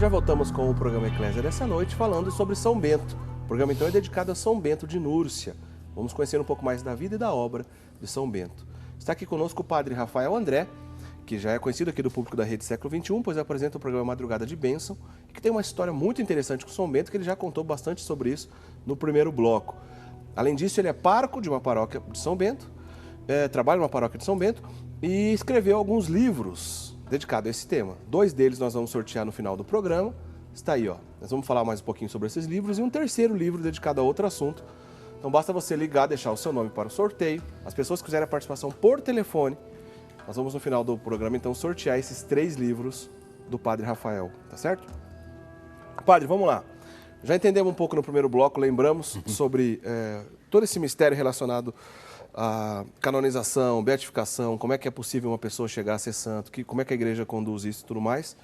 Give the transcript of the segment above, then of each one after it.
Já voltamos com o programa Eclésia dessa noite, falando sobre São Bento. O programa então é dedicado a São Bento de Núrcia. Vamos conhecer um pouco mais da vida e da obra de São Bento. Está aqui conosco o padre Rafael André, que já é conhecido aqui do público da Rede Século XXI, pois apresenta o programa Madrugada de Bênção, e que tem uma história muito interessante com São Bento, que ele já contou bastante sobre isso no primeiro bloco. Além disso, ele é pároco de uma paróquia de São Bento, trabalha numa paróquia de São Bento e escreveu alguns livros dedicados a esse tema. 2 deles nós vamos sortear no final do programa. Está aí, ó. Nós vamos falar mais um pouquinho sobre esses livros e um terceiro livro dedicado a outro assunto. Então basta você ligar, deixar o seu nome para o sorteio. As pessoas que quiserem a participação por telefone, nós vamos no final do programa então sortear esses 3 livros do Padre Rafael, tá certo? Padre, vamos lá. Já entendemos um pouco no primeiro bloco, lembramos sobre todo esse mistério relacionado à canonização, beatificação, como é que é possível uma pessoa chegar a ser santo, como é que a igreja conduz isso e tudo mais.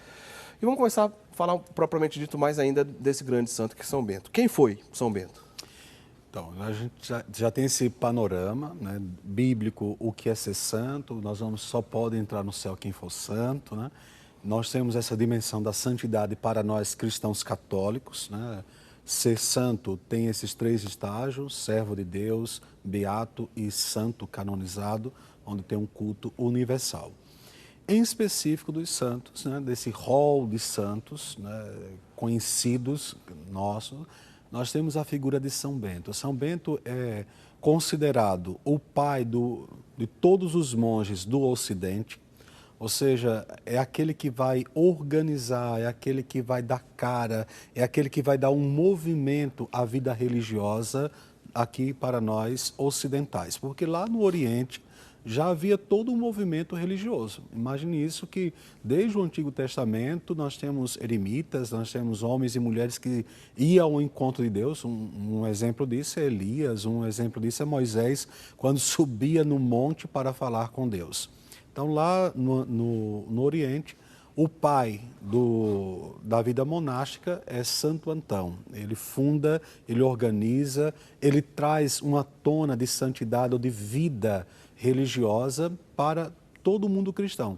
E vamos começar a falar propriamente dito mais ainda desse grande santo que é São Bento. Quem foi São Bento? Então, a gente já tem esse panorama, né, bíblico, o que é ser santo. Só pode entrar no céu quem for santo, né? Nós temos essa dimensão da santidade para nós cristãos católicos, né? Ser santo tem esses 3 estágios: servo de Deus, beato e santo canonizado, onde tem um culto universal. Em específico dos santos, né, desse rol de santos, né, conhecidos nossos, nós temos a figura de São Bento. São Bento é considerado o pai de todos os monges do Ocidente, ou seja, é aquele que vai organizar, é aquele que vai dar cara, é aquele que vai dar um movimento à vida religiosa aqui para nós ocidentais. Porque lá no Oriente já havia todo um movimento religioso. Imagine isso, que desde o Antigo Testamento nós temos eremitas, nós temos homens e mulheres que iam ao encontro de Deus. Um exemplo disso é Elias, um exemplo disso é Moisés, quando subia no monte para falar com Deus. Então lá no Oriente, o pai da vida monástica é Santo Antão. Ele funda, ele organiza, ele traz uma tona de santidade ou de vida religiosa para todo o mundo cristão.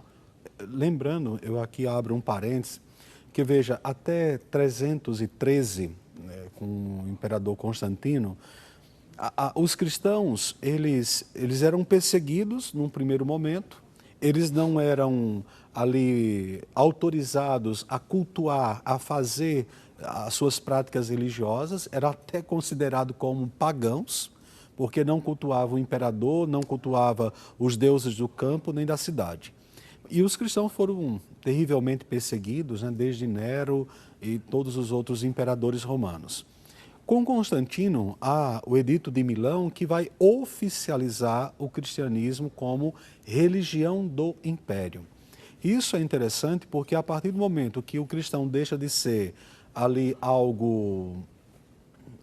Lembrando, eu aqui abro um parênteses, que veja, até 313, né, com o imperador Constantino, os cristãos, eles eram perseguidos num primeiro momento, eles não eram ali autorizados a cultuar, a fazer as suas práticas religiosas, eram até considerados como pagãos, porque não cultuava o imperador, não cultuava os deuses do campo nem da cidade. E os cristãos foram terrivelmente perseguidos, né, desde Nero e todos os outros imperadores romanos. Com Constantino, há o Edito de Milão, que vai oficializar o cristianismo como religião do império. Isso é interessante porque a partir do momento que o cristão deixa de ser ali algo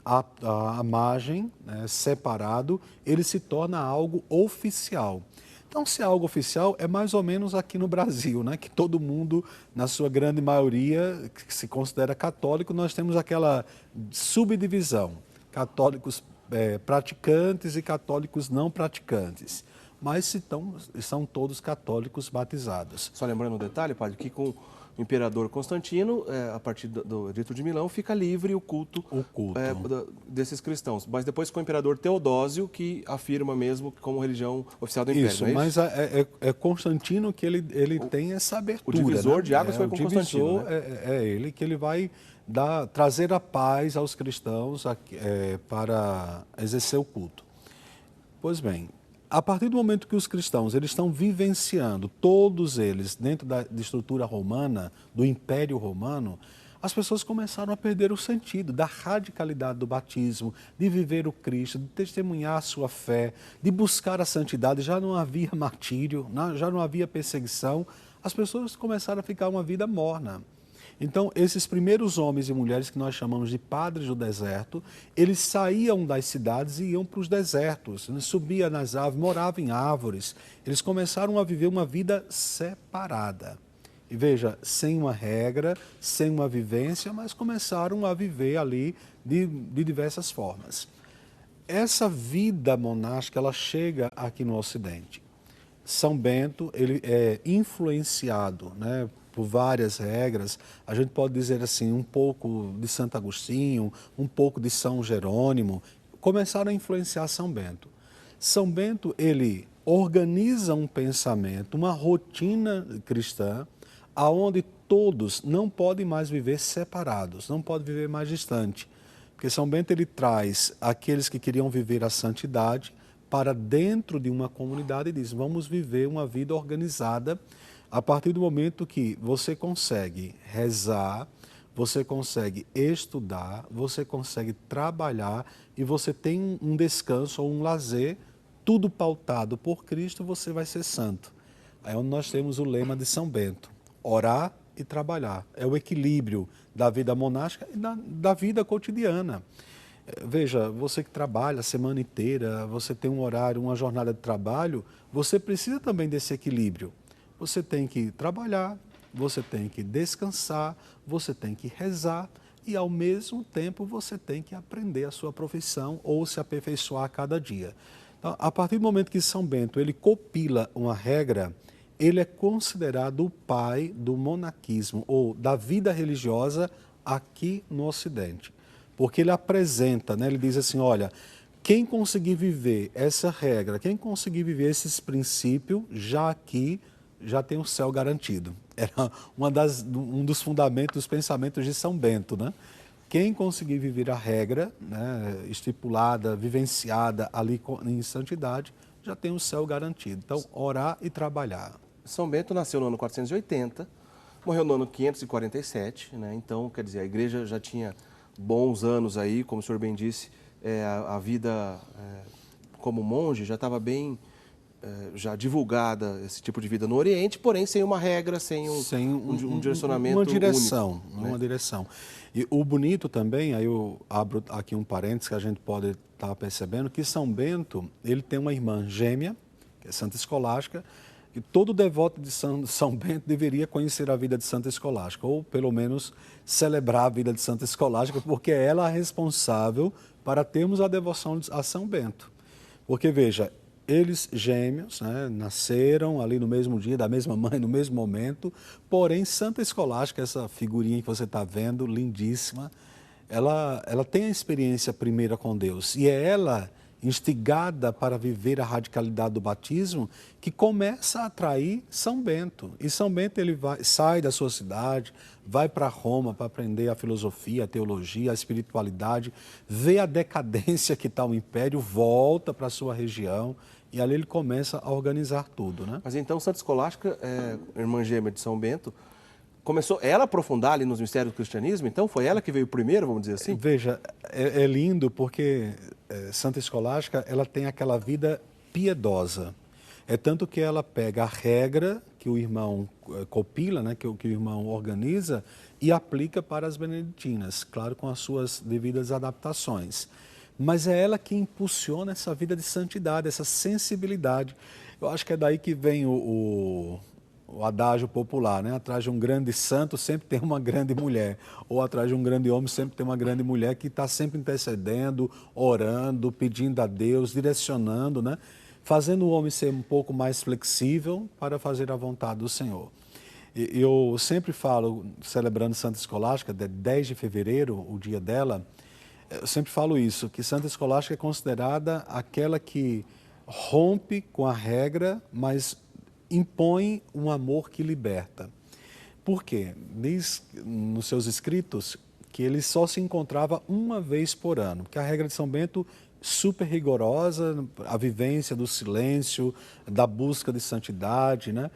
à margem, né, separado, ele se torna algo oficial. Então, se é algo oficial, é mais ou menos aqui no Brasil, né, que todo mundo, na sua grande maioria, que se considera católico, nós temos aquela subdivisão: católicos praticantes e católicos não praticantes. Mas são todos católicos batizados. Só lembrando um detalhe, padre, que com o imperador Constantino, a partir do Edito de Milão, fica livre o culto desses cristãos. Mas depois com o imperador Teodósio, que afirma mesmo como religião oficial do império, isso, não é mas isso? é Constantino que ele tem essa abertura. O divisor, né? de águas foi com Constantino. Né? É ele que ele vai trazer a paz aos cristãos para exercer o culto. Pois bem, a partir do momento que os cristãos eles estão vivenciando, todos eles, dentro da estrutura romana, do Império Romano, as pessoas começaram a perder o sentido da radicalidade do batismo, de viver o Cristo, de testemunhar a sua fé, de buscar a santidade. Já não havia martírio, já não havia perseguição. As pessoas começaram a ficar uma vida morna. Então, esses primeiros homens e mulheres que nós chamamos de padres do deserto, eles saíam das cidades e iam para os desertos, né? Subiam nas árvores, moravam em árvores. Eles começaram a viver uma vida separada. E veja, sem uma regra, sem uma vivência, mas começaram a viver ali de diversas formas. Essa vida monástica, ela chega aqui no Ocidente. São Bento, ele é influenciado, né, por várias regras. A gente pode dizer assim, um pouco de Santo Agostinho, um pouco de São Jerônimo, começaram a influenciar São Bento. São Bento, ele organiza um pensamento, uma rotina cristã, aonde todos não podem mais viver separados, não podem viver mais distante. Porque São Bento ele traz aqueles que queriam viver a santidade para dentro de uma comunidade e diz, vamos viver uma vida organizada a partir do momento que você consegue rezar, você consegue estudar, você consegue trabalhar e você tem um descanso ou um lazer, tudo pautado por Cristo, você vai ser santo. Aí é onde nós temos o lema de São Bento, orar e trabalhar. É o equilíbrio da vida monástica e da vida cotidiana. Veja, você que trabalha a semana inteira, você tem um horário, uma jornada de trabalho, você precisa também desse equilíbrio. Você tem que trabalhar, você tem que descansar, você tem que rezar e, ao mesmo tempo, você tem que aprender a sua profissão ou se aperfeiçoar a cada dia. Então, a partir do momento que São Bento ele compila uma regra, ele é considerado o pai do monaquismo ou da vida religiosa aqui no Ocidente. Porque ele apresenta, né, ele diz assim, olha, quem conseguir viver essa regra, quem conseguir viver esses princípios, já aqui, já tem o céu garantido. Era um dos fundamentos dos pensamentos de São Bento, né? Quem conseguir viver a regra, né, estipulada, vivenciada ali em santidade, já tem o céu garantido. Então, orar e trabalhar. São Bento nasceu no ano 480, morreu no ano 547, né? Então, quer dizer, a igreja já tinha bons anos aí, como o senhor bem disse, a vida como monge já estava bem já divulgada, esse tipo de vida no Oriente, porém sem uma regra, sem um direcionamento uma direção, único, né? Uma direção. E o bonito também, aí eu abro aqui um parênteses que a gente pode estar percebendo, que São Bento, ele tem uma irmã gêmea, que é Santa Escolástica, e todo devoto de São Bento deveria conhecer a vida de Santa Escolástica, ou pelo menos celebrar a vida de Santa Escolástica, porque é ela a responsável para termos a devoção a São Bento. Porque, veja, eles gêmeos, né, nasceram ali no mesmo dia, da mesma mãe, no mesmo momento, porém Santa Escolástica, essa figurinha que você está vendo, lindíssima, ela tem a experiência primeira com Deus e é ela, instigada para viver a radicalidade do batismo, que começa a atrair São Bento. E São Bento ele sai da sua cidade, vai para Roma para aprender a filosofia, a teologia, a espiritualidade, vê a decadência que está o império, volta para a sua região e ali ele começa a organizar tudo, né? Mas então Santa Escolástica, irmã gêmea de São Bento, começou ela a aprofundar ali nos mistérios do cristianismo, então foi ela que veio primeiro, vamos dizer assim? Veja, é lindo porque Santa Escolástica, ela tem aquela vida piedosa. É tanto que ela pega a regra que o irmão compila, né, que o irmão organiza, e aplica para as beneditinas, claro, com as suas devidas adaptações. Mas é ela que impulsiona essa vida de santidade, essa sensibilidade. Eu acho que é daí que vem o adágio popular, né? Atrás de um grande santo sempre tem uma grande mulher, ou atrás de um grande homem sempre tem uma grande mulher que está sempre intercedendo, orando, pedindo a Deus, direcionando, né? Fazendo o homem ser um pouco mais flexível para fazer a vontade do Senhor. E eu sempre falo, celebrando Santa Escolástica, 10 de fevereiro, o dia dela, eu sempre falo isso, que Santa Escolástica é considerada aquela que rompe com a regra, mas impõe um amor que liberta. Por quê? Diz nos seus escritos que ele só se encontrava uma vez por ano, porque a regra de São Bento super rigorosa, a vivência do silêncio, da busca de santidade, né?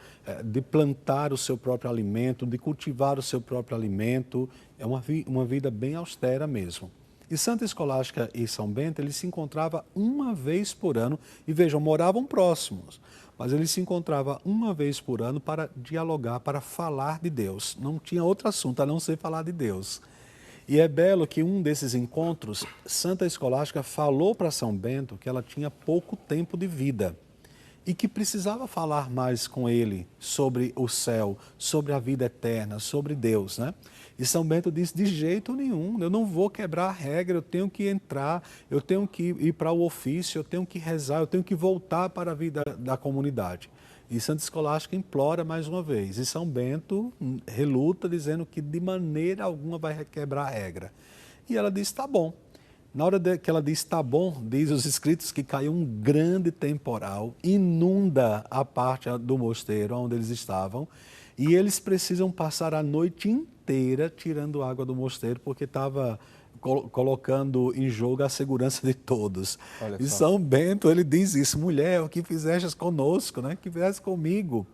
De plantar o seu próprio alimento, de cultivar o seu próprio alimento, é uma vida bem austera mesmo. E Santa Escolástica e São Bento, eles se encontravam uma vez por ano, e vejam, moravam próximos, mas eles se encontravam uma vez por ano para dialogar, para falar de Deus. Não tinha outro assunto a não ser falar de Deus. E é belo que um desses encontros, Santa Escolástica falou para São Bento que ela tinha pouco tempo de vida e que precisava falar mais com ele sobre o céu, sobre a vida eterna, sobre Deus, né? E São Bento disse, de jeito nenhum, eu não vou quebrar a regra, eu tenho que entrar, eu tenho que ir para o ofício, eu tenho que rezar, eu tenho que voltar para a vida da comunidade. E Santa Escolástica implora mais uma vez, e São Bento reluta dizendo que de maneira alguma vai quebrar a regra. E ela diz, tá bom. Na hora que ela diz, tá bom, diz os escritos que caiu um grande temporal, inunda a parte do mosteiro onde eles estavam, e eles precisam passar a noite inteira tirando água do mosteiro, porque estava colocando em jogo a segurança de todos. Olha E só. São Bento, ele diz isso, mulher, o que fizeste conosco, né? O que fizeste comigo?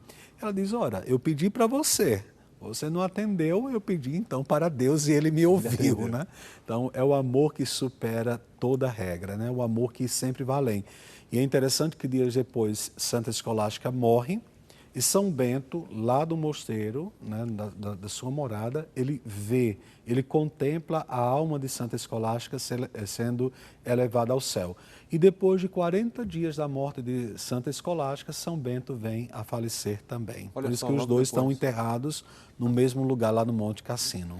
Ela diz, ora, eu pedi para você. Você não atendeu, eu pedi então para Deus e Ele me ouviu, né? Então é o amor que supera toda regra, né? O amor que sempre vai além. E é interessante que dias depois Santa Escolástica morre e São Bento, lá do mosteiro, né, da sua morada, ele vê, ele contempla a alma de Santa Escolástica sendo elevada ao céu. E depois de 40 dias da morte de Santa Escolástica, São Bento vem a falecer também. Olha Por isso só, que os logo dois depois. estão enterrados no mesmo lugar, lá no Monte Cassino.